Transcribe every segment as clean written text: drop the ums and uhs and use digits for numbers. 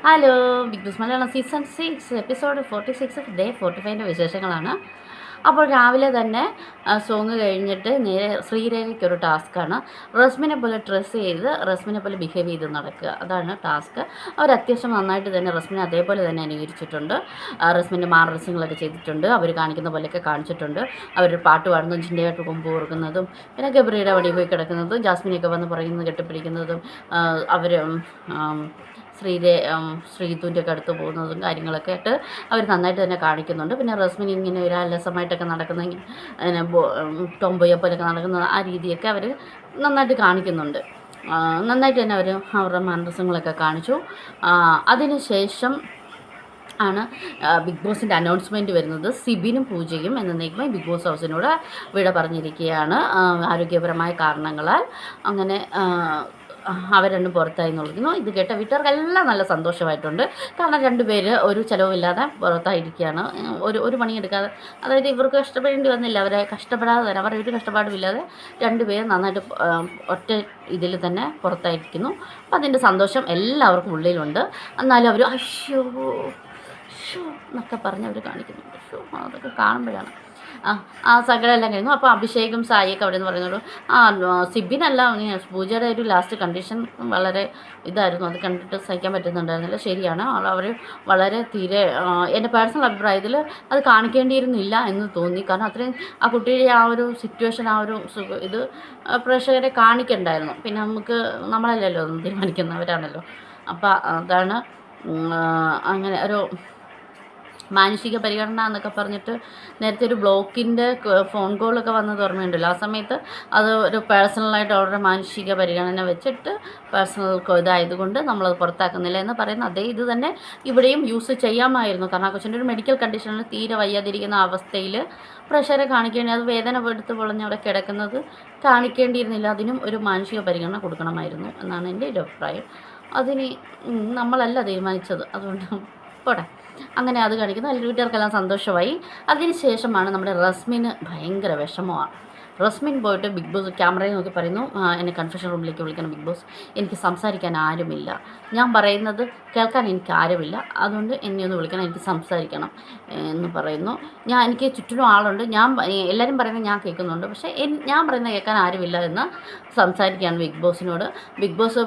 Hello, Bigg Boss Malayalam season 6 episode 46 day 45 വിശേഷങ്ങളാണ്. അപ്പോൾ രാവിലെ തന്നെ സോങ് കഴിഞ്ഞിട്ട് നേരെ ശ്രീരേഖയ്ക്കൊരു ടാസ്ക്കാണ്. റസ്മിനെ പോലെ ഡ്രസ്സ് ചെയ്ത് റസ്മിനെ പോലെ ബിഹേവ് ചെയ്ത് നടക്കുക. അതാണ് ടാസ്ക്. അവർ അത്യാവശ്യം നന്നായിട്ട് തന്നെ റസ്മിനെ അതേപോലെ തന്നെ അനുകരിച്ചിട്ടുണ്ട്. റസ്മിൻ്റെ ഡ്രസ്സിങ്ങളൊക്കെ ചെയ്തിട്ടുണ്ട്. അവർ കാണിക്കുന്ന പോലെയൊക്കെ കാണിച്ചിട്ടുണ്ട്. അവർ പാട്ട് പാടുന്നതും ചിന്തയായിട്ട് കൊമ്പ് കൊടുക്കുന്നതും പിന്നെ ഗബ്രിയുടെ വടി പോയി കിടക്കുന്നതും ജാസ്മിനെയൊക്കെ വന്ന് പറയുന്നത് കെട്ടിപ്പിടിക്കുന്നതും അവർ ശ്രീതുൻ്റെ ഒക്കെ അടുത്ത് പോകുന്നതും കാര്യങ്ങളൊക്കെ ആയിട്ട് അവർ നന്നായിട്ട് തന്നെ കാണിക്കുന്നുണ്ട്. പിന്നെ റസ്മിൻ ഇങ്ങനെ ഒരു അലസമായിട്ടൊക്കെ നടക്കുന്ന ഇങ്ങനെ ടോംബോയെ പോലെയൊക്കെ നടക്കുന്ന ആ രീതിയൊക്കെ അവർ നന്നായിട്ട് കാണിക്കുന്നുണ്ട്. നന്നായിട്ട് തന്നെ അവർ അവരുടെ മാനറിസങ്ങളൊക്കെ കാണിച്ചു. അതിന് ശേഷം ആണ് ബിഗ് ബോസിൻ്റെ അനൗൺസ്മെൻറ്റ് വരുന്നത്. സിബിനും പൂജയും എന്നേക്കുമായി ബിഗ് ബോസ് ഹൗസിനോട് വിട പറഞ്ഞിരിക്കുകയാണ്. ആരോഗ്യപരമായ കാരണങ്ങളാൽ അങ്ങനെ അവർ രണ്ടും പുറത്തായി എന്നുള്ളതിനു ഇത് കേട്ട വീട്ടുകാർക്കെല്ലാം നല്ല സന്തോഷമായിട്ടുണ്ട്. കാരണം രണ്ടുപേര് ഒരു ചിലവുമില്ലാതെ പുറത്തായിരിക്കുകയാണ്. ഒരു പണിയെടുക്കാതെ, അതായത് ഇവർക്ക് കഷ്ടപ്പെടേണ്ടി വന്നില്ല. അവരെ കഷ്ടപ്പെടാതെ തന്നെ അവരുടെ ഒരു കഷ്ടപ്പാടുമില്ലാതെ രണ്ടുപേരും നന്നായിട്ട് ഒറ്റ ഇതിൽ തന്നെ പുറത്തായിരിക്കുന്നു. അപ്പം അതിൻ്റെ സന്തോഷം എല്ലാവർക്കും ഉള്ളിലുണ്ട്. എന്നാലും അവർ അയ്യോ എന്നൊക്കെ പറഞ്ഞ് അവർ കാണിക്കുന്നുണ്ട്. അതൊക്കെ കാണുമ്പോഴാണ് ആ സങ്കടമെല്ലാം കഴിഞ്ഞു. അപ്പോൾ അഭിഷേകും സായിയൊക്കെ അവിടെ നിന്ന് പറയുന്നുള്ളൂ സിബിനല്ല പൂജയുടെ ഒരു ലാസ്റ്റ് കണ്ടീഷൻ വളരെ ഇതായിരുന്നു. അത് കണ്ടിട്ട് സഹിക്കാൻ പറ്റുന്നുണ്ടായിരുന്നില്ല. ശരിയാണ്, അവർ വളരെ തീരെ എൻ്റെ പേഴ്സണൽ അഭിപ്രായത്തിൽ അത് കാണിക്കേണ്ടിയിരുന്നില്ല എന്ന് തോന്നി. കാരണം അത്രയും ആ കുട്ടിയുടെ ആ ഒരു സിറ്റുവേഷൻ ആ ഒരു ഇത് പ്രേക്ഷകരെ കാണിക്കണ്ടായിരുന്നു. പിന്നെ നമ്മളല്ലല്ലോ തീരുമാനിക്കുന്നവരാണല്ലോ. അപ്പോൾ അതാണ് അങ്ങനെ ഒരു മാനുഷിക പരിഗണന എന്നൊക്കെ പറഞ്ഞിട്ട് നേരത്തെ ഒരു ബ്ലോക്കിൻ്റെ ഫോൺ കോളൊക്കെ വന്നത് ഓർമ്മയുണ്ടല്ലോ. ആ സമയത്ത് അത് ഒരു പേഴ്സണലായിട്ട് അവരുടെ മാനുഷിക പരിഗണന വെച്ചിട്ട് പേഴ്സണൽ ഇതായതുകൊണ്ട് നമ്മളത് പുറത്താക്കുന്നില്ല എന്ന് പറയുന്ന അതേ ഇത് തന്നെ ഇവിടെയും യൂസ് ചെയ്യാമായിരുന്നു. കാരണം ആ കൊച്ചിൻ്റെ ഒരു മെഡിക്കൽ കണ്ടീഷനിൽ തീരെ വയ്യാതിരിക്കുന്ന അവസ്ഥയിൽ പ്രഷറെ കാണിക്കേണ്ടി അത് വേദന എടുത്ത് പൊളഞ്ഞ് അവിടെ കിടക്കുന്നത് കാണിക്കേണ്ടിയിരുന്നില്ല. അതിനും ഒരു മാനുഷിക പരിഗണന കൊടുക്കണമായിരുന്നു എന്നാണ് എൻ്റെ ഒരു അഭിപ്രായം. അതിന് നമ്മളല്ല തീരുമാനിച്ചത്, അതുകൊണ്ട് പോട്ടെ. അങ്ങനെ അത് കാണിക്കുന്നു. അതിൽ വീട്ടുകാർക്കെല്ലാം സന്തോഷമായി. അതിന് ശേഷമാണ് നമ്മുടെ റസ്മിന് ഭയങ്കര വിഷമമാണ്. റസ്മിൻ പോയിട്ട് ബിഗ് ബോസ് ക്യാമറയിൽ നോക്കി പറയുന്നു, എന്നെ കൺഫെഷൻ റൂമിലേക്ക് വിളിക്കണം ബിഗ് ബോസ്, എനിക്ക് സംസാരിക്കാൻ ആരുമില്ല, ഞാൻ പറയുന്നത് കേൾക്കാൻ എനിക്ക് ആരുമില്ല, അതുകൊണ്ട് എന്നെ ഒന്ന് വിളിക്കണം, എനിക്ക് സംസാരിക്കണം എന്ന് പറയുന്നു. എനിക്ക് ചുറ്റിലും ആളുണ്ട്, എല്ലാവരും പറയുന്നത് ഞാൻ കേൾക്കുന്നുണ്ട്, പക്ഷേ ഞാൻ പറയുന്നത് കേൾക്കാൻ ആരുമില്ല എന്ന് സംസാരിക്കുകയാണ് ബിഗ് ബോസിനോട്. ബിഗ് ബോസ്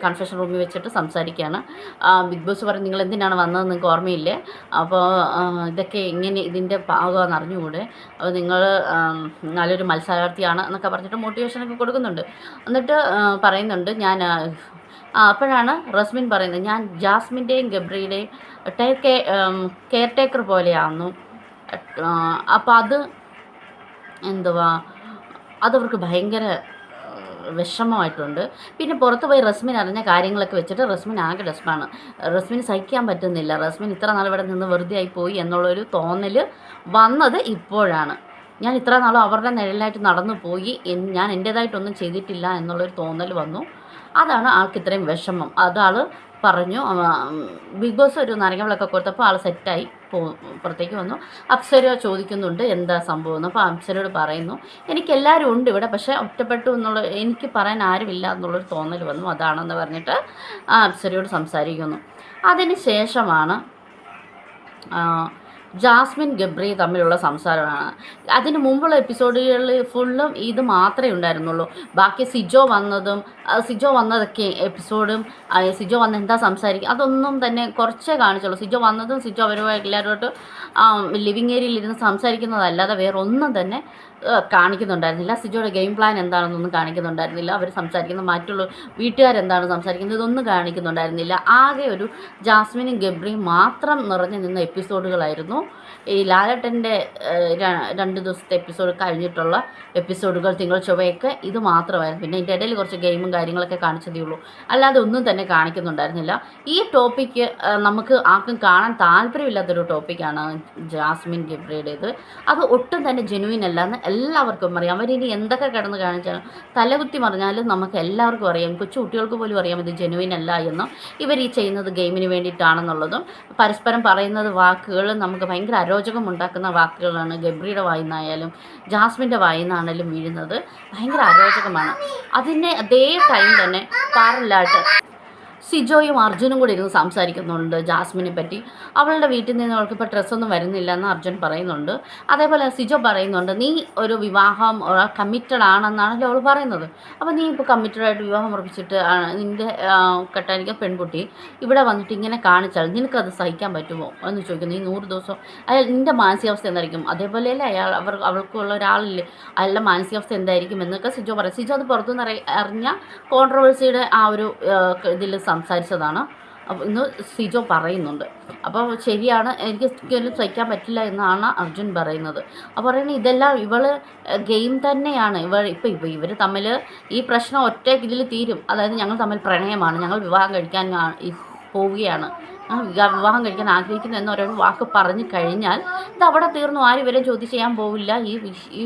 കൺഫെഷൻ റൂമിൽ വെച്ചിട്ട് സംസാരിക്കുകയാണ്. ബിഗ് ബോസ് പറയും, നിങ്ങൾ എന്തിനാണ് വന്നതെന്ന് നിങ്ങൾക്ക് ഓർമ്മയില്ലേ, അപ്പോൾ ഇതൊക്കെ ഇങ്ങനെ ഇതിൻ്റെ ഭാഗമാണെന്ന് അറിഞ്ഞുകൂടെ, അപ്പോൾ നിങ്ങൾ നല്ലൊരു മത്സരാർത്ഥിയാണ് എന്നൊക്കെ പറഞ്ഞിട്ട് മോട്ടിവേഷനൊക്കെ കൊടുക്കുന്നുണ്ട്. എന്നിട്ട് പറയുന്നുണ്ട് അപ്പോഴാണ് റസ്മിൻ പറയുന്നത്, ഞാൻ ജാസ്മിൻ്റെയും ഗബ്രിയുടെയും കെയർ ടേക്കർ പോലെയാണെന്നു. അപ്പോൾ അതവർക്ക് ഭയങ്കര വിഷമമായിട്ടുണ്ട്. പിന്നെ പുറത്ത് പോയി റസ്മിൻ അറിഞ്ഞ കാര്യങ്ങളൊക്കെ വെച്ചിട്ട് റസ്മിൻ ആകെ ഡെസ്പാണ്. റസ്മിന് സഹിക്കാൻ പറ്റുന്നില്ല. റസ്മിൻ ഇത്ര നാൾ ഇവിടെ നിന്ന് വെറുതെ ആയിപ്പോയി എന്നുള്ളൊരു തോന്നൽ വന്നത് ഇപ്പോഴാണ്. ഞാൻ ഇത്ര നാളും അവരുടെ നിഴലായിട്ട് നടന്നു പോയി, ഞാൻ എൻ്റേതായിട്ടൊന്നും ചെയ്തിട്ടില്ല എന്നുള്ളൊരു തോന്നൽ വന്നു. അതാണ് ആൾക്ക് ഇത്രയും വിഷമം. അതാൾ പറഞ്ഞു. ബിഗ് ബോസ് ഒരു നാരങ്ങ കൊടുത്തപ്പോൾ ആൾ സെറ്റായി പുറത്തേക്ക് വന്നു. അപ്സര ചോദിക്കുന്നുണ്ട് എന്താ സംഭവം എന്ന്. അപ്പോൾ അപ്സരയോട് പറയുന്നു, എനിക്കെല്ലാവരും ഉണ്ട് ഇവിടെ, പക്ഷേ ഒറ്റപ്പെട്ടു എനിക്ക് പറയാൻ ആരുമില്ല എന്നുള്ളൊരു തോന്നൽ വന്നു, അതാണെന്ന് പറഞ്ഞിട്ട് അപ്സരയോട് സംസാരിക്കുന്നു. അതിന് ശേഷമാണ് ജാസ്മിൻ ഗബ്രി തമ്മിലുള്ള സംസാരമാണ്. അതിന് മുമ്പുള്ള എപ്പിസോഡുകളിൽ ഫുള്ളും ഇത് മാത്രമേ ഉണ്ടായിരുന്നുള്ളൂ. ബാക്കി സിജോ വന്നതൊക്കെ എപ്പിസോഡും സിജോ വന്ന് എന്താ സംസാരിക്കുക അതൊന്നും തന്നെ കുറച്ചേ കാണിച്ചുള്ളൂ. സിജോ വന്നതും സിജോ അവരുമായി എല്ലാവരോട്ട് ലിവിങ് ഏരിയയിൽ ഇരുന്ന് സംസാരിക്കുന്നതല്ലാതെ വേറെ ഒന്നും തന്നെ കാണിക്കുന്നുണ്ടായിരുന്നില്ല. സിജോയുടെ ഗെയിം പ്ലാൻ എന്താണെന്നൊന്നും കാണിക്കുന്നുണ്ടായിരുന്നില്ല. അവർ സംസാരിക്കുന്ന മറ്റുള്ള വീട്ടുകാരെന്താണ് സംസാരിക്കുന്നത് ഇതൊന്നും കാണിക്കുന്നുണ്ടായിരുന്നില്ല. ആകെ ഒരു ജാസ്മിനും ഗബ്രിയും മാത്രം നിറഞ്ഞു നിന്ന എപ്പിസോഡുകളായിരുന്നു. ഈ ലാലേട്ടൻ്റെ 2 ദിവസത്തെ എപ്പിസോഡ് കഴിഞ്ഞിട്ടുള്ള എപ്പിസോഡുകൾ തിങ്കൾ ചൊവ്വയൊക്കെ ഇത് മാത്രമായിരുന്നു. പിന്നെ ഇതിൻ്റെ ഇടയിൽ കുറച്ച് ഗെയിമും കാര്യങ്ങളൊക്കെ കാണിച്ചതേ ഉള്ളൂ, അല്ലാതെ ഒന്നും തന്നെ കാണിക്കുന്നുണ്ടായിരുന്നില്ല. ഈ ടോപ്പിക്ക് നമുക്ക് ആർക്കും കാണാൻ താല്പര്യമില്ലാത്തൊരു ടോപ്പിക്കാണ് ജാസ്മിൻ ഗബ്രിയുടേത്. അത് ഒട്ടും തന്നെ ജെനുവിൻ അല്ലാന്ന് എല്ലാവർക്കും അറിയാം. അവരിനി എന്തൊക്കെ കിടന്ന് കാണിച്ചാലും തലകുത്തി മറിഞ്ഞാലും നമുക്ക് എല്ലാവർക്കും അറിയാം, കൊച്ചു കുട്ടികൾക്ക് പോലും അറിയാം ഇത് ജെനുവിൻ അല്ല എന്നും ഇവർ ഈ ചെയ്യുന്നത് ഗെയിമിന് വേണ്ടിയിട്ടാണെന്നുള്ളതും. പരസ്പരം പറയുന്നത് വാക്കുകൾ നമുക്ക് ഭയങ്കര അരോചകം ഉണ്ടാക്കുന്ന വാക്കുകളാണ്. ഗബ്രിയുടെ വായിന്നായാലും ജാസ്മിൻ്റെ വായിന്നാണെങ്കിലും വീഴുന്നത് ഭയങ്കര അരോചകമാണ്. അതേ ടൈം തന്നെ പാരലായിട്ട് സിജോയും അർജുനും കൂടി ഇരുന്ന് സംസാരിക്കുന്നുണ്ട് ജാസ്മിനെ പറ്റി. അവളുടെ വീട്ടിൽ നിന്ന് അവൾക്കിപ്പോൾ ഡ്രസ്സൊന്നും വരുന്നില്ല എന്ന് അർജുൻ പറയുന്നുണ്ട്. അതേപോലെ സിജോ പറയുന്നുണ്ട്, നീ ഒരു വിവാഹം കമ്മിറ്റഡ് ആണെന്നാണല്ലോ അവൾ പറയുന്നത്. അപ്പോൾ നീ ഇപ്പോൾ കമ്മിറ്റഡായിട്ട് വിവാഹം ഉറപ്പിച്ചിട്ട് നിൻ്റെ കെട്ടാനിക്ക പെൺകുട്ടി ഇവിടെ വന്നിട്ട് ഇങ്ങനെ കാണിച്ചാൽ നിനക്കത് സഹിക്കാൻ പറ്റുമോ എന്ന് ചോദിക്കുന്നു. ഈ 100 ദിവസം അയാൾ നിൻ്റെ മാനസികാവസ്ഥ എന്തായിരിക്കും? അതേപോലെയല്ലേ അവൾക്കുള്ള ഒരാളില്ലേ, അയാളുടെ മാനസികാവസ്ഥ എന്തായിരിക്കും എന്നൊക്കെ സിജോ പറയും. സിജോ അത് പുറത്തുനിന്ന് അറിഞ്ഞ കോൺട്രവേഴ്സിയുടെ ആ ഒരു ഇതിൽ സംസാരിച്ചതാണ്. അപ്പോൾ ഇന്ന് സിജോ പറയുന്നുണ്ട്. അപ്പോൾ ശരിയാണ്, എനിക്ക് ഒരിക്കലും സഹിക്കാൻ പറ്റില്ല എന്നാണ് അർജുൻ പറയുന്നത്. അപ്പോൾ പറയുന്നത് ഇതെല്ലാം ഗെയിം തന്നെയാണ്. ഇവർ തമ്മിൽ ഈ പ്രശ്നം ഒറ്റ ഇതിൽ തീരും. അതായത് ഞങ്ങൾ തമ്മിൽ പ്രണയമാണ്, ഞങ്ങൾ വിവാഹം കഴിക്കാൻ പോവുകയാണ്, വിവാഹം കഴിക്കാൻ ആഗ്രഹിക്കുന്നു എന്നൊരു വാക്ക് പറഞ്ഞു കഴിഞ്ഞാൽ ഇത് അവിടെ തീർന്നു. ആരും ഇവരെ ചോദ്യം ചെയ്യാൻ പോവില്ല. ഈ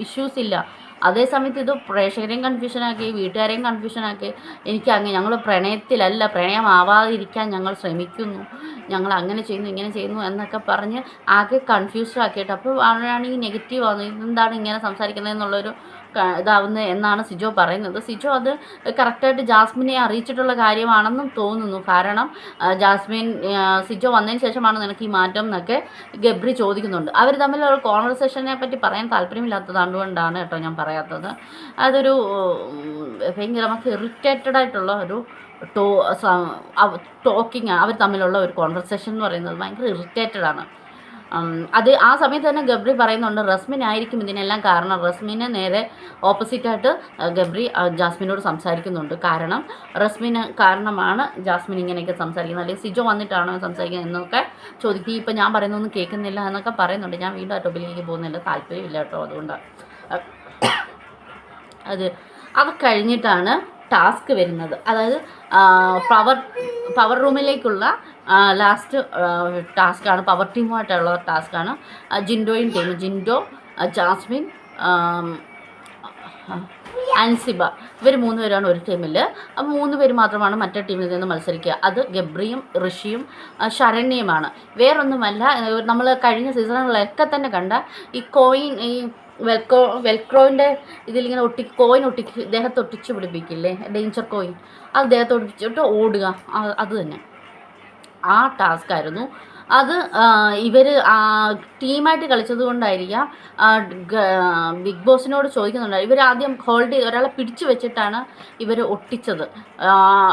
ഇഷ്യൂസ് ഇല്ല. അതേസമയത്ത് ഇത് പ്രേക്ഷകരെയും കൺഫ്യൂഷനാക്കി, വീട്ടുകാരെയും കൺഫ്യൂഷനാക്കി. ഞങ്ങൾ പ്രണയത്തിലല്ല, പ്രണയമാവാതിരിക്കാൻ ഞങ്ങൾ ശ്രമിക്കുന്നു, ഞങ്ങൾ അങ്ങനെ ചെയ്യുന്നു ഇങ്ങനെ ചെയ്യുന്നു എന്നൊക്കെ പറഞ്ഞ് ആകെ കൺഫ്യൂസ്ഡ് ആക്കിയിട്ട് അപ്പോൾ അവരാണ് ഈ നെഗറ്റീവ് ആവുന്നത്. ഇതെന്താണ് ഇങ്ങനെ സംസാരിക്കുന്നത് എന്നുള്ളൊരു ഇതാവുന്നത് എന്നാണ് സിജോ പറയുന്നത്. സിജോ അത് കറക്റ്റായിട്ട് ജാസ്മിനെ അറിയിച്ചിട്ടുള്ള കാര്യമാണെന്നും തോന്നുന്നു. കാരണം സിജോ വന്നതിന് ശേഷമാണ് നിനക്ക് ഈ മാറ്റം എന്നൊക്കെ ഗബ്രി ചോദിക്കുന്നുണ്ട്. അവർ തമ്മിലുള്ള കോൺവെർസേഷനെ പറ്റി പറയാൻ താല്പര്യമില്ലാത്തത് അതുകൊണ്ടാണ് കേട്ടോ ഞാൻ പറയാത്തത്. അതൊരു ഭയങ്കര നമുക്ക് ഇറിറ്റേറ്റഡ് ആയിട്ടുള്ള ഒരു ടോക്കിങ്, അവർ തമ്മിലുള്ള ഒരു കോൺവെർസേഷൻ എന്ന് പറയുന്നത് ഭയങ്കര ഇറിറ്റേറ്റഡ് ആണ്. അത് ആ സമയത്ത് തന്നെ ഗബ്രി പറയുന്നുണ്ട് റസ്മിൻ ആയിരിക്കും ഇതിനെല്ലാം കാരണം. റസ്മിന് നേരെ ഓപ്പോസിറ്റായിട്ട് ഗബ്രി ജാസ്മിനോട് സംസാരിക്കുന്നുണ്ട്. കാരണം റസ്മിന് കാരണമാണ് ജാസ്മിൻ ഇങ്ങനെയൊക്കെ സംസാരിക്കുന്നത്, അല്ലെങ്കിൽ സിജോ വന്നിട്ടാണോ സംസാരിക്കുന്നത് എന്നൊക്കെ ചോദിക്കും. ഇപ്പം ഞാൻ പറയുന്നൊന്നും കേൾക്കുന്നില്ല എന്നൊക്കെ പറയുന്നുണ്ട്. ഞാൻ വീണ്ടും ആ ടോപ്പിലേക്ക് പോകുന്നില്ല, താല്പര്യമില്ല കേട്ടോ. അതുകൊണ്ടാണ് അത് കഴിഞ്ഞിട്ടാണ് ടാസ്ക് വരുന്നത്. അതായത് പവർ റൂമിലേക്കുള്ള ലാസ്റ്റ് ടാസ്ക്കാണ്, പവർ ടീമുമായിട്ടുള്ള ടാസ്ക്കാണ്. ജിൻഡോ, ജാസ്മിൻ, അൻസിബ, ഇവർ 3 പേരാണ് ഒരു ടീമിൽ. അപ്പോൾ 3 പേര് മാത്രമാണ് മറ്റേ ടീമിൽ നിന്ന് മത്സരിക്കുക. അത് ഗബ്രിയും ഋഷിയും ശരണ്യയുമാണ്. വേറൊന്നുമല്ല, നമ്മൾ കഴിഞ്ഞ സീസണുകളിലൊക്കെ തന്നെ കണ്ട ഈ വെൽക്രോൻ്റെ ഇതിലിങ്ങനെ കോയിൻ ദേഹത്ത് ഒട്ടിച്ച് പിടിപ്പിക്കില്ലേ, ഡേഞ്ചർ കോയിൻ, അത് ദേഹത്ത് ഒട്ടിച്ചിട്ട് ഓടുക, അത് തന്നെ ആ ടാസ്ക് ആയിരുന്നു. അത് ഇവർ ടീമായിട്ട് കളിച്ചത് കൊണ്ടായിരിക്കാം ബിഗ് ബോസിനോട് ചോദിക്കുന്നുണ്ട്. ഇവർ ആദ്യം ഒരാളെ പിടിച്ചു വെച്ചിട്ടാണ് ഇവർ ഒട്ടിച്ചത്,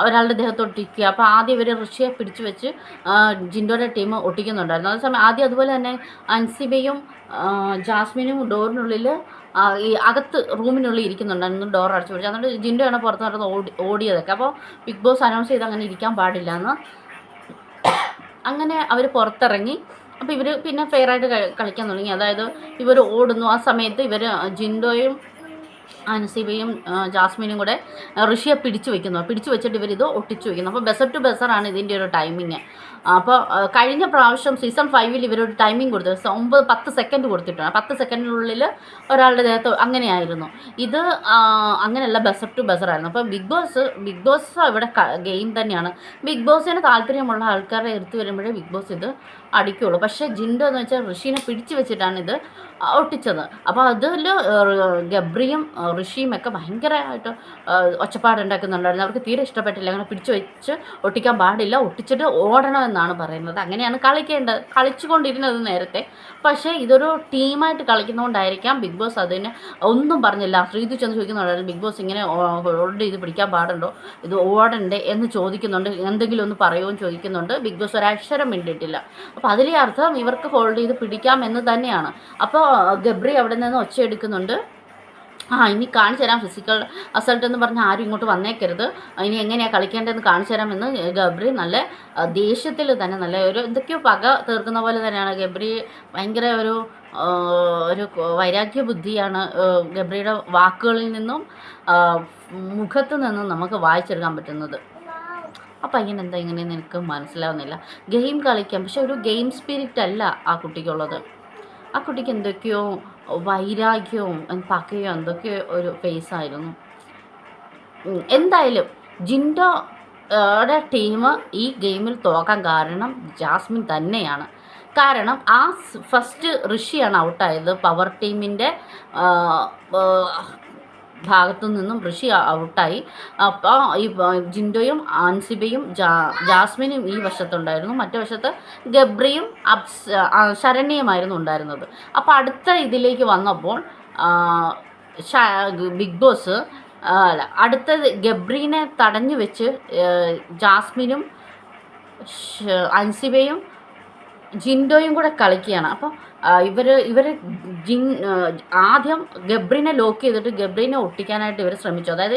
ഒരാളുടെ ദേഹത്ത് ഒട്ടിക്കുക. അപ്പോൾ ആദ്യം ഇവർ ഋഷിയെ പിടിച്ചു വെച്ച് ജിൻഡോയുടെ ടീം ഒട്ടിക്കുന്നുണ്ടായിരുന്നു. അതേസമയം ആദ്യം അതുപോലെ തന്നെ അൻസിബയും ജാസ്മിനും ഡോറിനുള്ളിൽ ഈ അകത്ത് റൂമിനുള്ളിൽ ഇരിക്കുന്നുണ്ടായിരുന്നു, ഡോർ അടച്ചു പിടിച്ചു. എന്നിട്ട് ജിൻഡോയാണ് പുറത്ത് നടന്ന് ഓടിയതൊക്കെ. അപ്പോൾ ബിഗ് ബോസ് അനൗൺസ് ചെയ്ത് അങ്ങനെ ഇരിക്കാൻ പാടില്ല എന്ന്. അങ്ങനെ അവർ പുറത്തിറങ്ങി. അപ്പോൾ ഇവർ പിന്നെ ഫെയറായിട്ട് കളിക്കാൻ തുടങ്ങി. അതായത് ഇവർ ഓടുന്നു. ആ സമയത്ത് ഇവർ ജിൻഡോയും അൻസിബയും ജാസ്മിനും കൂടെ ഋഷിയെ പിടിച്ചു വെച്ചിട്ട് ഇവരിത് ഒട്ടിച്ചു വയ്ക്കുന്നു. അപ്പോൾ ബസർ ടു ബസറാണ് ഇതിൻ്റെ ഒരു ടൈമിങ്. അപ്പോൾ കഴിഞ്ഞ പ്രാവശ്യം സീസൺ 5 ഇവരൊരു ടൈമിംഗ് കൊടുത്തു, 10 സെക്കൻഡ് കൊടുത്തിട്ടാണ്. 10 സെക്കൻഡിനുള്ളിൽ ഒരാളുടെ ദേഹത്ത് അങ്ങനെയായിരുന്നു. ഇത് അങ്ങനെയല്ല, ബസർ ടു ബസറായിരുന്നു. അപ്പോൾ ബിഗ് ബോസ് ഇവിടെ ഗെയിം തന്നെയാണ്. ബിഗ് ബോസിന് താല്പര്യമുള്ള ആൾക്കാരെ എടുത്തു വരുമ്പോഴേ ബിഗ് ബോസ് ഇത് അടിക്കുള്ളൂ. പക്ഷേ ജിൻഡോ എന്ന് വെച്ചാൽ ഋഷീനെ പിടിച്ചു വെച്ചിട്ടാണ് ഇത് ഒട്ടിച്ചത്. അപ്പോൾ അതിൽ ഗബ്രിയും ഋഷിയും ഒക്കെ ഭയങ്കരമായിട്ട് ഒച്ചപ്പാടുണ്ടാക്കുന്നുണ്ടായിരുന്നു. അവർക്ക് തീരെ ഇഷ്ടപ്പെട്ടില്ല. അങ്ങനെ പിടിച്ചു വെച്ച് ഒട്ടിക്കാൻ പാടില്ല, ഒട്ടിച്ചിട്ട് ഓടണമെന്നാണ് പറയുന്നത്. അങ്ങനെയാണ് കളിച്ചുകൊണ്ടിരുന്നത് നേരത്തെ. പക്ഷേ ഇതൊരു ടീമായിട്ട് കളിക്കുന്നതുകൊണ്ടായിരിക്കാം ബിഗ് ബോസ് അതിന് ഒന്നും പറഞ്ഞില്ല. ശ്രീതു ചെന്ന് ചോദിക്കുന്നുണ്ടായിരുന്നു, ബിഗ് ബോസ് ഇങ്ങനെ ഇത് പിടിക്കാൻ പാടുണ്ടോ, ഇത് ഓടണ്ടേ എന്ന് ചോദിക്കുന്നുണ്ട്, എന്തെങ്കിലും ഒന്ന് പറയുമെന്ന് ചോദിക്കുന്നുണ്ട്. ബിഗ് ബോസ് ഒരക്ഷരം മിണ്ടിയിട്ടില്ല. അപ്പോൾ അതിലെ അർത്ഥം ഇവർക്ക് ഹോൾഡ് ചെയ്ത് പിടിക്കാം എന്ന് തന്നെയാണ്. അപ്പോൾ ഗബ്രി അവിടെ നിന്ന് ഒച്ചയെടുക്കുന്നുണ്ട്, ഇനി കാണിച്ചു തരാം ഫിസിക്കൽ അസൾട്ട് എന്ന് പറഞ്ഞാൽ ആരും ഇങ്ങോട്ട് വന്നേക്കരുത്, ഇനി എങ്ങനെയാണ് കളിക്കേണ്ടതെന്ന് കാണിച്ചു തരാമെന്ന് ഗബ്രി നല്ല ദേഷ്യത്തിൽ തന്നെ, നല്ല എന്തൊക്കെയോ പക തീർക്കുന്ന പോലെ തന്നെയാണ്. ഗബ്രി ഭയങ്കര ഒരു വൈരാഗ്യ ബുദ്ധിയാണ് ഗബ്രിയുടെ വാക്കുകളിൽ നിന്നും മുഖത്ത് നിന്നും നമുക്ക് വായിച്ചെടുക്കാൻ പറ്റുന്നത്. ആ പയ്യൻ എന്താ ഇങ്ങനെയെന്ന് എനിക്ക് മനസ്സിലാവുന്നില്ല. ഗെയിം കളിക്കാം, പക്ഷെ ഒരു ഗെയിം സ്പിരിറ്റ് അല്ല ആ കുട്ടിക്കുള്ളത്. ആ കുട്ടിക്ക് എന്തൊക്കെയോ വൈരാഗ്യവും പകയോ എന്തൊക്കെയോ ഒരു ഫേസായിരുന്നു. എന്തായാലും ജിൻഡോയുടെ ടീം ഈ ഗെയിമിൽ തോക്കാൻ കാരണം ജാസ്മിൻ തന്നെയാണ്. കാരണം ഫസ്റ്റ് ഋഷിയാണ് ഔട്ടായത്. പവർ ടീമിൻ്റെ ഭാഗത്തു നിന്നും ഋഷി ഔട്ടായി. അപ്പോൾ ഈ ജിൻഡോയും അൻസിബയും ജാസ്മിനും ഈ വശത്തുണ്ടായിരുന്നു. മറ്റേ വശത്ത് ഗബ്രിയും ശരണ്യയുമായിരുന്നു ഉണ്ടായിരുന്നത്. അപ്പോൾ അടുത്ത ഇതിലേക്ക് വന്നപ്പോൾ ബിഗ് ബോസ് അല്ല, അടുത്തത് ഗബ്രീനെ തടഞ്ഞു വെച്ച് ജാസ്മിനും അൻസിബയും ജിൻഡോയും കൂടെ കളിക്കുകയാണ്. അപ്പോൾ ഇവർ ആദ്യം ഗബ്രീനെ ലോക്ക് ചെയ്തിട്ട് ഗബ്രീനെ ഒട്ടിക്കാനായിട്ട് ഇവർ ശ്രമിച്ചു. അതായത്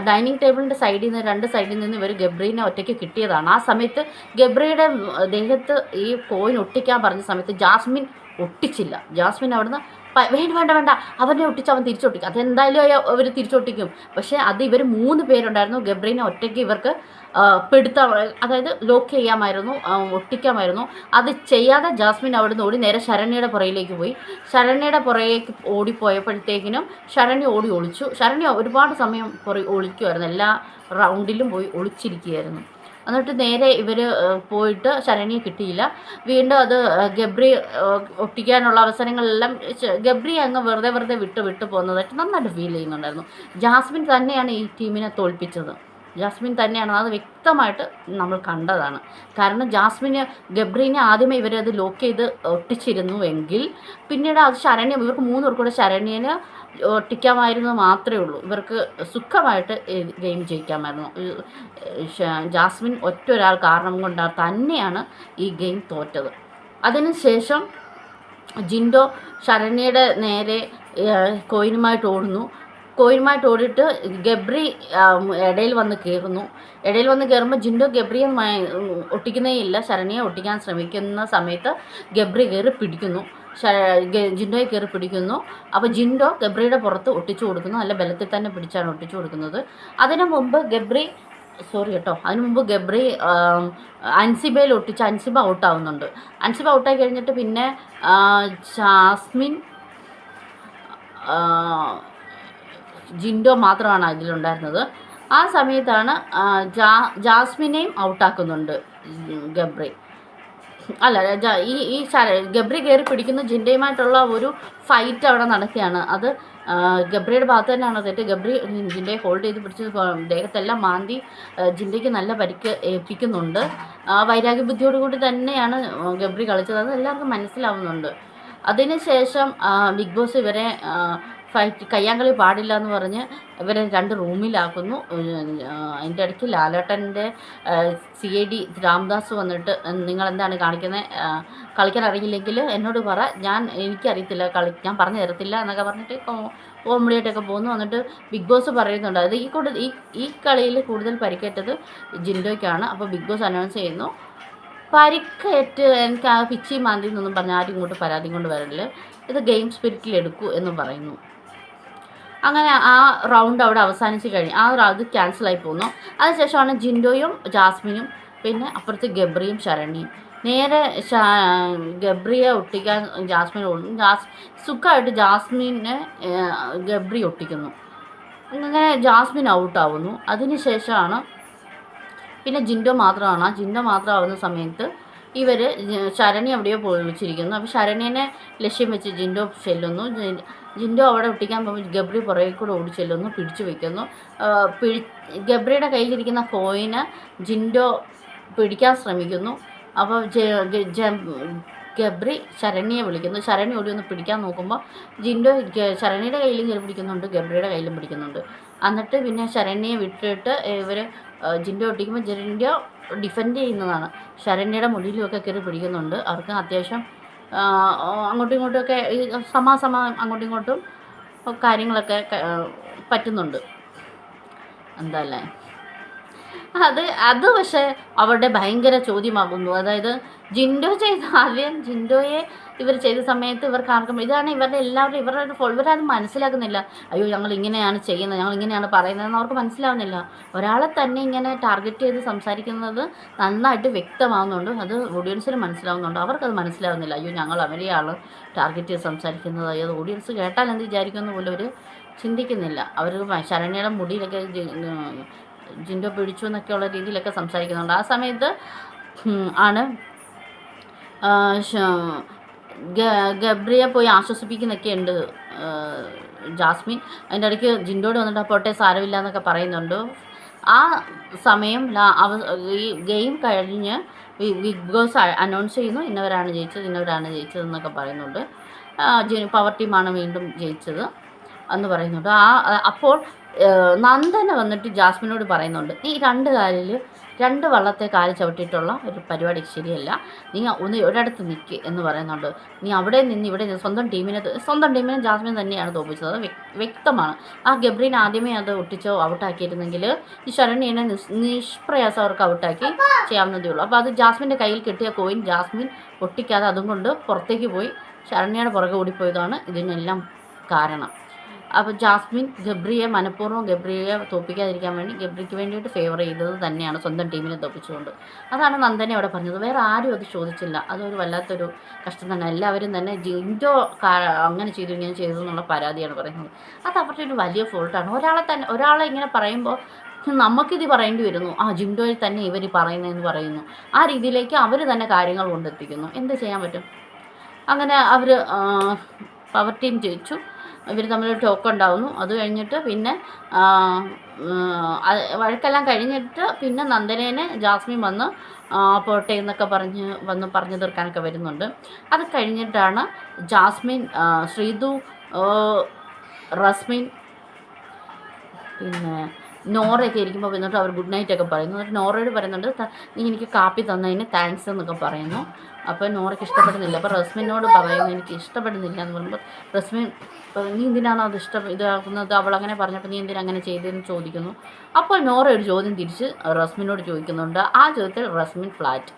ഡൈനിങ് ടേബിളിൻ്റെ സൈഡിൽ നിന്ന് 2 സൈഡിൽ നിന്ന് ഇവർ ഗബ്രീനെ ഒറ്റയ്ക്ക് കിട്ടിയതാണ്. ആ സമയത്ത് ഗബ്രിയുടെ ദേഹത്ത് ഈ കോയിൻ ഒട്ടിക്കാൻ പറഞ്ഞ സമയത്ത് ജാസ്മിൻ ഒട്ടിച്ചില്ല. ജാസ്മിൻ അവിടുന്ന് വേണ്ട അവനെ ഒട്ടിച്ച് അവൻ തിരിച്ചൊട്ടിക്കും, അതെന്തായാലും അവർ തിരിച്ചൊട്ടിക്കും. പക്ഷേ അത് ഇവർ 3 പേരുണ്ടായിരുന്നു. ഗബ്രീനെ ഒറ്റയ്ക്ക് ഇവർക്ക് അതായത് ലോക്ക് ചെയ്യാമായിരുന്നു, ഒട്ടിക്കാമായിരുന്നു. അത് ചെയ്യാതെ ജാസ്മിൻ അവിടുന്ന് ഓടി നേരെ ശരണ്യയുടെ പുറയിലേക്ക് പോയി. ശരണ്യയുടെ പുറകേക്ക് ഓടിപ്പോയപ്പോഴത്തേക്കിനും ശരണ്യ ഓടി ഒളിച്ചു. ശരണ്യ ഒരുപാട് സമയം ഒളിക്കുമായിരുന്നു, എല്ലാ റൗണ്ടിലും പോയി ഒളിച്ചിരിക്കുകയായിരുന്നു. എന്നിട്ട് നേരെ ഇവർ പോയിട്ട് ശരണ്യെ കിട്ടിയില്ല. വീണ്ടും അത് ഗബ്രി ഒട്ടിക്കാനുള്ള അവസരങ്ങളെല്ലാം ഗബ്രി അങ്ങ് വെറുതെ വിട്ട് പോകുന്നതായിട്ട് നന്നായിട്ട് ഫീൽ ചെയ്യുന്നുണ്ടായിരുന്നു. ജാസ്മിൻ തന്നെയാണ് ഈ ടീമിനെ തോൽപ്പിച്ചത്. ജാസ്മിൻ തന്നെയാണ്, അത് വ്യക്തമായിട്ട് നമ്മൾ കണ്ടതാണ്. കാരണം ഗബ്രീനെ ആദ്യമേ ഇവരത് ലോക്ക് ചെയ്ത് ഒട്ടിച്ചിരുന്നുവെങ്കിൽ പിന്നീട് അത് ഇവർക്ക് 3 പേർ കൂടെ ശരണ്യനെ ഒട്ടിക്കാമായിരുന്നു മാത്രമേ ഉള്ളൂ. ഇവർക്ക് സുഖമായിട്ട് ഗെയിം ജയിക്കാമായിരുന്നു. ജാസ്മിൻ ഒരാൾ കാരണം കൊണ്ടാണ് തന്നെയാണ് ഈ ഗെയിം തോറ്റത്. അതിനുശേഷം ജിൻഡോ ശരണ്യയുടെ നേരെ കോയിനുമായിട്ട് ഓടിയിട്ട് ഗബ്രി ഇടയിൽ വന്ന് കയറുമ്പോൾ ജിൻഡോ ഗബ്രിയെ ഒട്ടിക്കുന്നേ ഇല്ല. ശരണ്യയെ ഒട്ടിക്കാൻ ശ്രമിക്കുന്ന സമയത്ത് ഗബ്രി കയറി പിടിക്കുന്നു, ജിൻഡോയെ കയറി പിടിക്കുന്നു. അപ്പോൾ ജിൻഡോ ഗബ്രിയുടെ പുറത്ത് ഒട്ടിച്ചു കൊടുക്കുന്നു. നല്ല ബലത്തിൽ തന്നെ പിടിച്ചാണ് ഒട്ടിച്ചു കൊടുക്കുന്നത്. അതിനു മുമ്പ് ഗബ്രി അൻസിബയിൽ ഒട്ടിച്ച് അൻസിബ ഔട്ടാവുന്നുണ്ട്. അൻസിബ ഔട്ടായി കഴിഞ്ഞിട്ട് പിന്നെ ജാസ്മിൻ ജിൻഡോ മാത്രമാണ് അതിലുണ്ടായിരുന്നത്. ആ സമയത്താണ് ജാസ്മിനെയും ഔട്ടാക്കുന്നുണ്ട് ഗബ്രി. ഗബ്രി കയറി പിടിക്കുന്ന ജിൻഡയുമായിട്ടുള്ള ഒരു ഫൈറ്റ് അവിടെ നടക്കുകയാണ്. അത് ഗബ്രിയുടെ ഭാഗത്ത് തന്നെയാണ് തെറ്റ്. ഗബ്രി ജിൻഡയെ ഹോൾഡ് ചെയ്ത് പിടിച്ച് ദേഹത്തെല്ലാം മാന്തി ജിൻഡയ്ക്ക് നല്ല പരിക്ക് ഏൽപ്പിക്കുന്നുണ്ട്. വൈരാഗ്യ ബുദ്ധിയോടുകൂടി തന്നെയാണ് ഗബ്രി കളിച്ചത്, അത് എല്ലാവർക്കും മനസ്സിലാവുന്നുണ്ട്. അതിനുശേഷം ബിഗ് ബോസ് ഇവരെ കയ്യാങ്കളി പാടില്ല എന്ന് പറഞ്ഞ് ഇവരെ 2 റൂമിലാക്കുന്നു. അതിൻ്റെ ഇടയ്ക്ക് ലാലേട്ടൻ്റെ CID രാംദാസ് വന്നിട്ട് നിങ്ങളെന്താണ് കാണിക്കുന്നത്, കളിക്കാൻ അറിയില്ലെങ്കിൽ എന്നോട് പറ, എനിക്കറിയത്തില്ല, ഞാൻ പറഞ്ഞു തരത്തില്ല എന്നൊക്കെ പറഞ്ഞിട്ട് കോമഡിയായിട്ടൊക്കെ പോകുന്നു. എന്നിട്ട് ബിഗ് ബോസ് പറയുന്നുണ്ട് അത് ഈ കളിയിൽ കൂടുതൽ പരിക്കേറ്റത് ജിൻഡോയ്ക്കാണ്. അപ്പോൾ ബിഗ് ബോസ് അനൗൺസ് ചെയ്യുന്നു, പരിക്കേറ്റ് എനിക്ക് ആ പിച്ചി മാന്തി എന്നൊന്നും പറഞ്ഞ് ആരും ഇങ്ങോട്ട് പരാതി കൊണ്ട് വരല്, ഇത് ഗെയിം സ്പിരിറ്റിൽ എടുക്കൂ എന്ന് പറയുന്നു. അങ്ങനെ ആ റൗണ്ട് അവിടെ അവസാനിച്ച് കഴിഞ്ഞ് അത് ക്യാൻസലായി പോകുന്നു. അതിനുശേഷമാണ് ജിൻഡോയും ജാസ്മിനും പിന്നെ അപ്പുറത്ത് ഗബ്രിയും ശരണ്യയും നേരെ ഗബ്രിയെ ഒട്ടിക്കാൻ ജാസ്മിൻ സുഖമായിട്ട് ജാസ്മിനെ ഗബ്രി ഒട്ടിക്കുന്നു. അങ്ങനെ ജാസ്മിൻ ഔട്ടാവുന്നു. അതിനുശേഷമാണ് പിന്നെ ജിൻഡോ മാത്രമാവുന്ന സമയത്ത് ഇവർ ശരണ്യ എവിടെയോ പോയി വിളിച്ചിരിക്കുന്നു. അപ്പോൾ ശരണ്യനെ ലക്ഷ്യം വെച്ച് ജിൻഡോ ചെല്ലുന്നു. ജിൻഡോ അവിടെ ഒട്ടിക്കാൻ പോകുമ്പോൾ ഗബ്രി പുറകെ കൂടെ ഓടി ചെല്ലുന്നു, പിടിച്ചു വയ്ക്കുന്നു. ഗബ്രിയുടെ കയ്യിലിരിക്കുന്ന കോയിന് ജിൻഡോ പിടിക്കാൻ ശ്രമിക്കുന്നു. അപ്പോൾ ഗബ്രി ശരണ്യയെ വിളിക്കുന്നു. ശരണ്യ ഓടി ഒന്ന് പിടിക്കാൻ നോക്കുമ്പോൾ ജിൻഡോ ശരണ്യയുടെ കയ്യിലും കയറി പിടിക്കുന്നുണ്ട്, ഗബ്രിയുടെ കയ്യിലും പിടിക്കുന്നുണ്ട്. എന്നിട്ട് പിന്നെ ശരണ്യയെ വിട്ടിട്ട് ഇവർ ജിൻഡോ ഒട്ടിക്കുമ്പോൾ ജിൻഡോ ഡിഫെൻഡ് ചെയ്യുന്നതാണ്. ശരണ്യയുടെ മുടിയിലുമൊക്കെ കയറി പിടിക്കുന്നുണ്ട്. അവർക്ക് അത്യാവശ്യം അങ്ങോട്ടും ഇങ്ങോട്ടുമൊക്കെ അങ്ങോട്ടും ഇങ്ങോട്ടും കാര്യങ്ങളൊക്കെ പറ്റുന്നുണ്ട്. എന്താല്ലേ അത് പക്ഷേ അവരുടെ ഭയങ്കര ചോദ്യമാകുന്നു. അതായത് ജിൻഡോയെ ഇവർ ചെയ്ത സമയത്ത് ഇവർക്ക് ആർക്കും ഇതാണ് ഇവരത് മനസ്സിലാക്കുന്നില്ല. അയ്യോ ഞങ്ങൾ ഇങ്ങനെയാണ് ചെയ്യുന്നത്, ഞങ്ങൾ ഇങ്ങനെയാണ് പറയുന്നതെന്ന് അവർക്ക് മനസ്സിലാവുന്നില്ല. ഒരാളെ തന്നെ ഇങ്ങനെ ടാർഗറ്റ് ചെയ്ത് സംസാരിക്കുന്നത് നന്നായിട്ട് വ്യക്തമാവുന്നുണ്ട്, അത് ഓഡിയൻസിന് മനസ്സിലാവുന്നുണ്ട്. അവർക്കത് മനസ്സിലാവുന്നില്ല. അയ്യോ ഞങ്ങൾ അവരെയാണ് ടാർഗറ്റ് ചെയ്ത് സംസാരിക്കുന്നത്, അത് ഓഡിയൻസ് കേട്ടാൽ എന്ത് വിചാരിക്കുമെന്ന് പോലും അവർ ചിന്തിക്കുന്നില്ല. അവർ ശരണ്യയുടെ മുടിയിലൊക്കെ ജിൻഡോ പിടിച്ചു എന്നൊക്കെയുള്ള രീതിയിലൊക്കെ സംസാരിക്കുന്നുണ്ട്. ആ സമയത്ത് ആണ് ഗബ്രിയെ പോയി ആശ്വസിപ്പിക്കുന്നൊക്കെ ഉണ്ട് ജാസ്മിൻ അതിൻ്റെ ഇടയ്ക്ക് ജിൻഡോട് വന്നിട്ട് പോട്ടെ സാരമില്ല എന്നൊക്കെ പറയുന്നുണ്ട്. ആ സമയം ഈ ഗെയിം കഴിഞ്ഞ് ബിഗ് ബോസ് അനൗൺസ് ചെയ്യുന്നു, ഇന്നവരാണ് ജയിച്ചതെന്നൊക്കെ പറയുന്നുണ്ട്. പവർ ടീമാണ് വീണ്ടും ജയിച്ചത് എന്ന് പറയുന്നുണ്ട്. അപ്പോൾ നന്ദന വന്നിട്ട് ജാസ്മിനോട് പറയുന്നുണ്ട്, നീ രണ്ട് വള്ളത്തെ കാല് ചവിട്ടിയിട്ടുള്ള ഒരു പരിപാടി ശരിയല്ല, നീ ഒരിടത്ത് നിൽക്ക് എന്ന് പറയുന്നുണ്ട്. നീ അവിടെ നിന്ന് ഇവിടെ നിന്ന് സ്വന്തം ടീമിനെ ജാസ്മിൻ തന്നെയാണ് തോൽപ്പിച്ചത്, അത് വ്യക്തമാണ്. ആ ഗബ്രീൻ ആദ്യമേ അത് ഒട്ടിച്ചോ ഔട്ടാക്കിയിരുന്നെങ്കിൽ ഈ ശരണ്യനെ നിഷ്പ്രയാസം അവർക്ക് ഔട്ടാക്കി ചെയ്യാവുന്നതേ ഉള്ളൂ. അപ്പോൾ അത് ജാസ്മിൻ്റെ കയ്യിൽ കിട്ടിയ കോയിൻ ജാസ്മിൻ ഒട്ടിക്കാതെ അതും കൊണ്ട് പുറത്തേക്ക് പോയി ശരണ്യയുടെ പുറകെ ഓടിപ്പോയതാണ് ഇതിനെല്ലാം കാരണം. അപ്പോൾ ജാസ്മിൻ മനഃപൂർവ്വം ഗബ്രിയെ തോൽപ്പിക്കാതിരിക്കാൻ വേണ്ടി ഗബ്രിക്ക് വേണ്ടിയിട്ട് ഫേവർ ചെയ്തത് തന്നെയാണ്, സ്വന്തം ടീമിനെ തോൽപ്പിച്ചുകൊണ്ട്. അതാണ് നന്ദനെ അവിടെ പറഞ്ഞത്. വേറെ ആരും അത് ചോദിച്ചില്ല. അതൊരു വല്ലാത്തൊരു കഷ്ടം തന്നെ. എല്ലാവരും തന്നെ ജിൻഡോ അങ്ങനെ ചെയ്തു ഇങ്ങനെ ചെയ്തു എന്നുള്ള പരാതിയാണ് പറയുന്നത്. അത് അവരുടെ ഒരു വലിയ ഫോൾട്ടാണ്. ഒരാളെ ഇങ്ങനെ പറയുമ്പോൾ നമുക്കിത് പറയേണ്ടി വരുന്നു, ജിൻഡോയിൽ തന്നെ ഇവർ പറയുന്നതെന്ന് പറയുന്നു. ആ രീതിയിലേക്ക് അവർ തന്നെ കാര്യങ്ങൾ കൊണ്ടെത്തിക്കുന്നു. എന്ത് ചെയ്യാൻ പറ്റും? അങ്ങനെ അവർ പവർ ടീം ജയിച്ചു. ഇവർ തമ്മിലൊരു ടോക്ക് ഉണ്ടാവുന്നു. അത് കഴിഞ്ഞിട്ട് പിന്നെ വഴക്കെല്ലാം കഴിഞ്ഞിട്ട് പിന്നെ നന്ദനേനെ ജാസ്മിൻ വന്ന് പോട്ടെ എന്നൊക്കെ പറഞ്ഞു തീർക്കാനൊക്കെ വരുന്നുണ്ട്. അത് കഴിഞ്ഞിട്ടാണ് ജാസ്മിൻ, ശ്രീതു, റസ്മിൻ പിന്നെ നോറയൊക്കെ ഇരിക്കുമ്പോൾ വന്നിട്ട് അവർ ഗുഡ് നൈറ്റ് ഒക്കെ പറയുന്നു. എന്നിട്ട് നോറയോട് പറയുന്നുണ്ട്, നീ എനിക്ക് കാപ്പി തന്നതിന് താങ്ക്സ് എന്നൊക്കെ പറയുന്നു. അപ്പോൾ നോറയ്ക്ക് ഇഷ്ടപ്പെടുന്നില്ല. അപ്പോൾ റസ്മിനോട് പറയുന്നു എനിക്ക് ഇഷ്ടപ്പെടുന്നില്ല എന്ന് പറയുമ്പോൾ റസ്മിൻ, നീ എന്തിനാണ് അത് ഇതാക്കുന്നത്, അവളങ്ങനെ പറഞ്ഞപ്പോൾ നീ എന്തിനാ അങ്ങനെ ചെയ്തതെന്ന് ചോദിക്കുന്നു. അപ്പോൾ നോറ ഒരു ചോദ്യം തിരിച്ച് റസ്മിനോട് ചോദിക്കുന്നുണ്ട്. ആ ചോദ്യത്തിൽ റസ്മിൻ ഫ്ലാറ്റ്.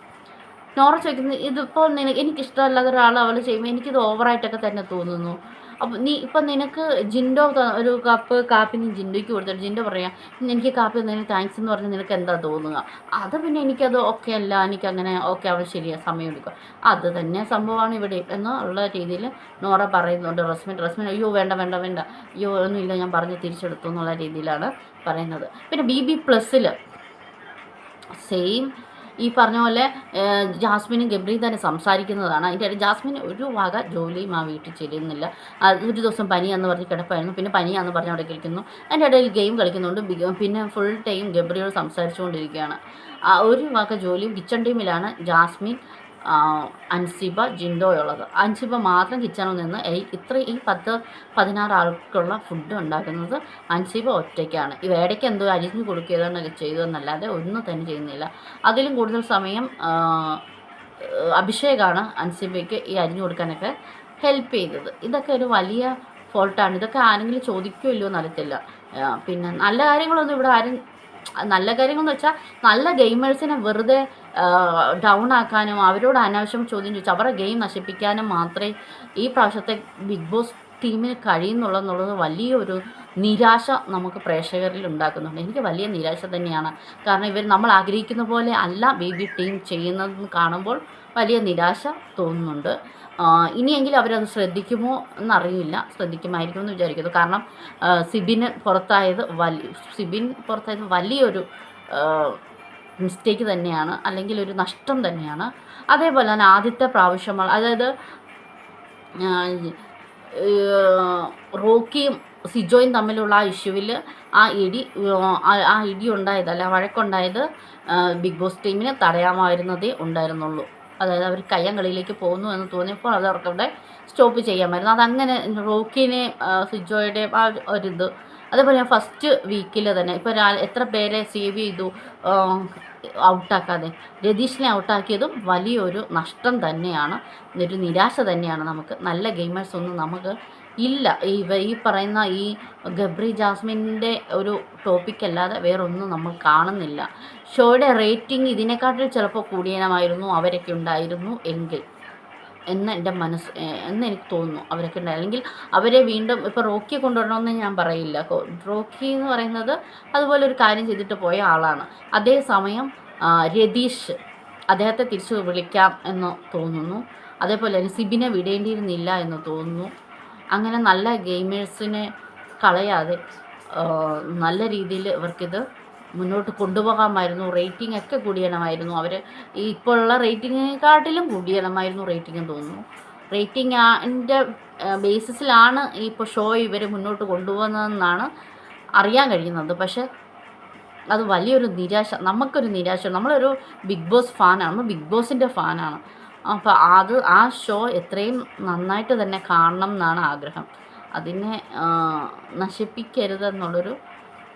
നോറ ചോദിക്കുന്നത്, ഇതിപ്പോൾ എനിക്കിഷ്ടമല്ലാത്ത ഒരാൾ അവൾ ചെയ്യുമ്പോൾ എനിക്കിത് ഓവറായിട്ടൊക്കെ തന്നെ തോന്നുന്നു. അപ്പോൾ ഇപ്പം നിനക്ക് ജിൻഡോ ഒരു കപ്പ് കാപ്പി നീ ജിൻഡോയ്ക്ക് കൊടുത്തിട്ട് ജിൻഡോ പറയാം എനിക്ക് കാപ്പി തന്നതിന് താങ്ക്സ് എന്ന് പറഞ്ഞാൽ നിനക്ക് എന്താ തോന്നുക? അത് പിന്നെ എനിക്കത് ഓക്കെ അല്ല, എനിക്കങ്ങനെ ഓക്കെ അവൾ ശരിയാണ്, സമയം എടുക്കുക, അത് തന്നെ സംഭവമാണ് ഇവിടെ എന്നുള്ള രീതിയിൽ നോറ പറയുന്നുണ്ട്. റസ്മിൻ അയ്യോ വേണ്ട, അയ്യോ ഒന്നുമില്ല, ഞാൻ പറഞ്ഞ് തിരിച്ചെടുത്തു എന്നുള്ള രീതിയിലാണ് പറയുന്നത്. പിന്നെ BB+ൽ സെയിം ഈ പറഞ്ഞ പോലെ ജാസ്മിനും ഗബ്രിയും തന്നെ സംസാരിക്കുന്നതാണ്. അതിൻ്റെ ഇടയിൽ ജാസ്മിൻ ഒരു വക ജോലിയും ആ വീട്ടിൽ ചെയ്യുന്നില്ല. ഒരു ദിവസം പനിയാന്ന് പറഞ്ഞ് കിടപ്പായിരുന്നു, പിന്നെ പനിയാന്ന് പറഞ്ഞ് അവിടെ കളിക്കുന്നു. അതിൻ്റെ ഇടയിൽ ഗെയിം കളിക്കുന്നുണ്ട്. പിന്നെ ഫുൾ ടൈം ഗബ്രിയോട് സംസാരിച്ചുകൊണ്ടിരിക്കുകയാണ്. ഒരു വക ജോലിയും കിച്ചൺ ടീമിലാണ് ജാസ്മിൻ, അൻസിബ, ജിൻഡോയുള്ളത്. അൻസിബ മാത്രം കിച്ചണിൽ നിന്ന് ഈ 10-16 ആൾക്കുള്ള ഫുഡ് ഉണ്ടാക്കുന്നത് അൻസിബ ഒറ്റയ്ക്കാണ്. ഇടയ്ക്ക് എന്തോ അരിഞ്ഞു കൊടുക്കുകയെന്നൊക്കെ ചെയ്തു എന്നല്ലാതെ ഒന്നും തന്നെ ചെയ്യുന്നില്ല. അതിലും കൂടുതൽ സമയം അഭിഷേകാണ് അൻസിബയ്ക്ക് ഈ അരിഞ്ഞു കൊടുക്കാനൊക്കെ ഹെൽപ്പ് ചെയ്തത്. ഇതൊക്കെ ഒരു വലിയ ഫോൾട്ടാണ്. ഇതൊക്കെ ആരെങ്കിലും ചോദിക്കുമല്ലോ എന്നറിയത്തില്ല. പിന്നെ നല്ല കാര്യങ്ങളൊന്നും ഇവിടെ ആരും, നല്ല കാര്യങ്ങളെന്ന് വെച്ചാൽ നല്ല ഗെയിമേഴ്സിനെ വെറുതെ ഡൗൺ ആക്കാനും അവരോട് അനാവശ്യം ചോദ്യം ചോദിച്ചാൽ അവരുടെ ഗെയിം നശിപ്പിക്കാനും മാത്രമേ ഈ പ്രാവശ്യത്തെ ബിഗ് ബോസ് ടീമിന് കഴിയുന്നുള്ളതെന്നുള്ളത് വലിയൊരു നിരാശ നമുക്ക് പ്രേക്ഷകരിൽ ഉണ്ടാക്കുന്നുണ്ട്. എനിക്ക് വലിയ നിരാശ തന്നെയാണ്. കാരണം നമ്മൾ ആഗ്രഹിക്കുന്ന പോലെ അല്ല BB ടീം ചെയ്യുന്നതെന്ന് കാണുമ്പോൾ വലിയ നിരാശ തോന്നുന്നുണ്ട്. ഇനിയെങ്കിലും അവരത് ശ്രദ്ധിക്കുമോ എന്നറിയില്ല. ശ്രദ്ധിക്കുമായിരിക്കും എന്ന് വിചാരിക്കുന്നു. കാരണം സിബിൻ പുറത്തായത് വലിയൊരു മിസ്റ്റേക്ക് തന്നെയാണ്, അല്ലെങ്കിൽ ഒരു നഷ്ടം തന്നെയാണ്. അതേപോലെ തന്നെ ആദ്യത്തെ പ്രാവശ്യം അതായത് റോക്കിയും സിജോയും തമ്മിലുള്ള ആ ഇഷ്യൂവിൽ ആ ഇടി ഉണ്ടായത്, അല്ല വഴക്കുണ്ടായത് ബിഗ് ബോസ് ടീമിനെ തടയാമായിരുന്നതേ ഉണ്ടായിരുന്നുള്ളൂ. അതായത് അവർ കയ്യങ്കളിയിലേക്ക് പോകുന്നു എന്ന് തോന്നിയപ്പോൾ അത് അവർക്കവിടെ സ്റ്റോപ്പ് ചെയ്യാമായിരുന്നു. അതങ്ങനെ റോക്കിനെ സിജോയുടെയും ആ ഒരിത്. അതേപോലെ ഫസ്റ്റ് വീക്കിൽ തന്നെ ഇപ്പോൾ എത്ര പേരെ സേവ് ചെയ്തു ഔട്ടാക്കാതെ. രതീഷിനെ ഔട്ടാക്കിയതും വലിയൊരു നഷ്ടം തന്നെയാണ്, ഒരു നിരാശ തന്നെയാണ്. നമുക്ക് നല്ല ഗെയിമേഴ്സ് ഒന്നും നമുക്ക് ഇല്ല. ഈ പറയുന്ന ഈ ഗബ്രി ജാസ്മിൻ്റെ ഒരു ടോപ്പിക്കല്ലാതെ വേറൊന്നും നമ്മൾ കാണുന്നില്ല. ഷോയുടെ റേറ്റിംഗ് ഇതിനെക്കാട്ടിൽ ചിലപ്പോൾ കൂടിയനമായിരുന്നു അവരൊക്കെ ഉണ്ടായിരുന്നു എങ്കിൽ എന്ന് എനിക്ക് തോന്നുന്നു. അവരൊക്കെ ഉണ്ടായി, അല്ലെങ്കിൽ അവരെ വീണ്ടും ഇപ്പോൾ റോക്കിയെ കൊണ്ടുവരണമെന്ന് ഞാൻ പറയില്ല. റോക്കി എന്ന് പറയുന്നത് അതുപോലെ ഒരു കാര്യം ചെയ്തിട്ട് പോയ ആളാണ്. അതേസമയം രതീഷ്, അദ്ദേഹത്തെ തിരിച്ചു വിളിക്കാം എന്ന് തോന്നുന്നു. അതേപോലെ തന്നെ സിബിനെ വിടേണ്ടിയിരുന്നില്ല എന്ന് തോന്നുന്നു. അങ്ങനെ നല്ല ഗെയിമേഴ്സിനെ കളയാതെ നല്ല രീതിയിൽ ഇവർക്കിത് മുന്നോട്ട് കൊണ്ടുപോകാമായിരുന്നു. റേറ്റിംഗ് ഒക്കെ കൂടിയണമായിരുന്നു. അവർ ഇപ്പോഴുള്ള റേറ്റിങ്ങിനെക്കാട്ടിലും കൂടിയണമായിരുന്നു റേറ്റിംഗ് തോന്നുന്നു. റേറ്റിംഗിൻ്റെ ബേസിസിലാണ് ഇപ്പോൾ ഷോ ഇവർ മുന്നോട്ട് കൊണ്ടുപോകുന്നതെന്നാണ് അറിയാൻ കഴിയുന്നത്. പക്ഷേ അത് വലിയൊരു നിരാശ, നമുക്കൊരു നിരാശ. നമ്മളൊരു ബിഗ് ബോസ് ഫാനാണ്, നമ്മൾ ബിഗ് ബോസിൻ്റെ ഫാനാണ്. അപ്പോൾ ആ ഷോ എത്രയും നന്നായിട്ട് തന്നെ കാണണം എന്നാണ് ആഗ്രഹം. അതിനെ നശിപ്പിക്കരുതെന്നുള്ളൊരു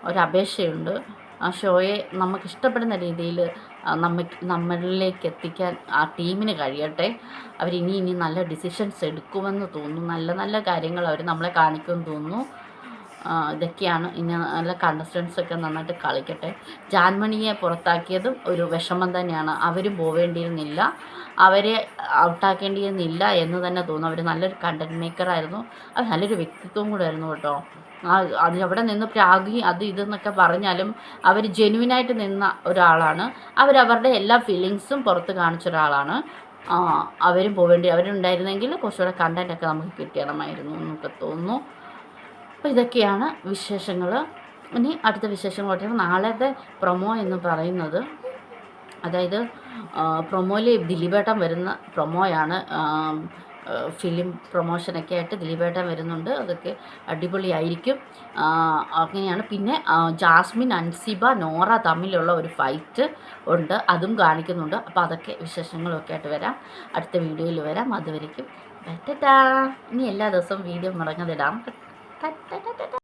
ഒരപേക്ഷയുണ്ട്. ആ ഷോയെ നമുക്കിഷ്ടപ്പെടുന്ന രീതിയിൽ നമ്മളിലേക്ക് എത്തിക്കാൻ ആ ടീമിന് കഴിയട്ടെ. അവരിനി നല്ല ഡിസിഷൻസ് എടുക്കുമെന്ന് തോന്നുന്നു. നല്ല നല്ല കാര്യങ്ങൾ അവർ നമ്മളെ കാണിക്കുമെന്ന് തോന്നുന്നു. ഇതൊക്കെയാണ്. ഇനി നല്ല കണ്ടസ്റ്റൻസൊക്കെ നന്നായിട്ട് കളിക്കട്ടെ. ജാൻമണിയെ പുറത്താക്കിയതും ഒരു വിഷമം തന്നെയാണ്. അവരും പോവേണ്ടിയിരുന്നില്ല, അവരെ ഔട്ടാക്കേണ്ടിയിരുന്നില്ല എന്ന് തന്നെ തോന്നുന്നു. അവർ നല്ലൊരു കണ്ടൻറ് മേക്കറായിരുന്നു, അവർ നല്ലൊരു വ്യക്തിത്വം കൂടെ ആയിരുന്നു കേട്ടോ. അത് അവിടെ നിന്ന് പ്രാഗി അത് ഇതെന്നൊക്കെ പറഞ്ഞാലും അവർ ജെനുവിനായിട്ട് നിന്ന ഒരാളാണ്. അവരവരുടെ എല്ലാ ഫീലിങ്സും പുറത്ത് കാണിച്ച ഒരാളാണ്. അവരും അവരുണ്ടായിരുന്നെങ്കിൽ കുറച്ചുകൂടെ കണ്ടൻറ്റൊക്കെ നമുക്ക് കിട്ടണമായിരുന്നു എന്നൊക്കെ തോന്നുന്നു. അപ്പോൾ ഇതൊക്കെയാണ് വിശേഷങ്ങൾ. ഇനി അടുത്ത വിശേഷങ്ങൾ നാളത്തെ പ്രൊമോ എന്ന് പറയുന്നത്, അതായത് പ്രൊമോയിൽ ദിലീപേട്ടൻ വരുന്ന പ്രൊമോയാണ്. ഫിലിം പ്രൊമോഷനൊക്കെ ആയിട്ട് ദിലീപേട്ടൻ വരുന്നുണ്ട്. അതൊക്കെ അടിപൊളിയായിരിക്കും. അങ്ങനെയാണ്. പിന്നെ ജാസ്മിൻ, അൻസിബ, നോറ തമ്മിലുള്ള ഒരു ഫൈറ്റ് ഉണ്ട്, അതും കാണിക്കുന്നുണ്ട്. അപ്പോൾ അതൊക്കെ വിശേഷങ്ങളൊക്കെ ആയിട്ട് വരാം, അടുത്ത വീഡിയോയിൽ വരാം. അതുവരേക്കും ടാറ്റാ. ഇനി എല്ലാ ദിവസവും വീഡിയോ മുടങ്ങാതിടാം.